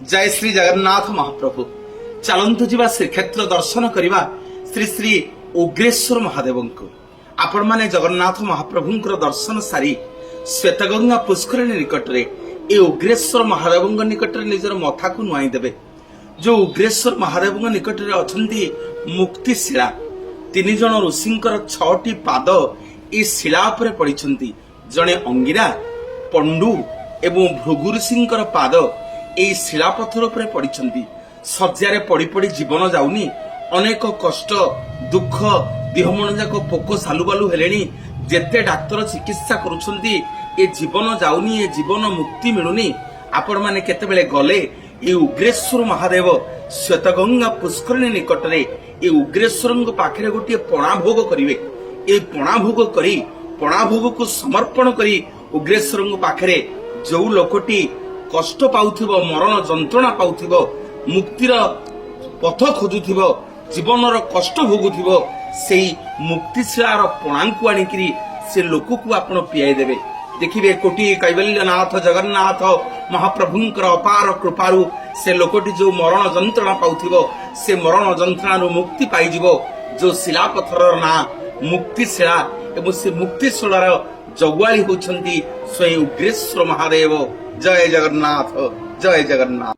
जय श्री जगन्नाथ महाप्रभु। चलतु जीवा श्रीक्षेत्र दर्शन करवा श्री श्री उग्रेश्वर महादेव को। आपण माने जगन्नाथ महाप्रभु दर्शन सारी श्वेतगंगा पुष्करिणी निकट रे ए उग्रेश्वर महादेव निकट रे निजर मथा को नुआई देबे। जो उग्रेश्वर महादेव निकट रे अछंती मुक्ति शिला, तीन जन ऋषिंकर 6टी पाद ए शिला उपरे पड़िछंती। जणे अंगिरा, पंडु एवं भृगु ऋषिंकर पाद ए शिला पत्थर उपरे पड़िछंती। शଯ୍ୟାରେ पड़ी पड़ी जीवन जाउनी, अनेक कष्ट दुख देह मन जाक पोक सालुबालु हेलेनी, जेते डाक्तर चिकित्सा करुछंती ए जीवन जाउनी, ए जीवन मुक्ति मिलुनी। आपण माने केतेबेले गले ए उग्रेश्वर महादेव श्वेतगंगा पुष्करिणी निकट रे ए उग्रेश्वर पाखरे गोटे पणा भोग करिवे। ए पणा भोग करी पणा भोग को समर्पण करी उग्रेश्वर पाखरे जो लोकटी कष्ट पाउथिबो, मरण जंत्रणा पाउथिबो, मुक्तिर पथ खोजुथिबो, जीवनर कष्ट भोगुथिबो, सेई मुक्तिशिलार पणांकु आनिकरी से लोक को आपण पियाई देबे। देखिबे कोटि कैवल्यनाथ जगन्नाथ महाप्रभुंकर अपार कृपारु से लोकटी जो मरण जंत्रणा पाउथिबो, से मरण जंत्रणारु मुक्ति पाइजिबो। जो शिला पत्थरर ना मुक्तिशिला एवं से मुक्तिशिलार जगुआली होछंती स्वयं उग्रेश्वर महादेव। जय जगन्नाथ, जय जगन्नाथ।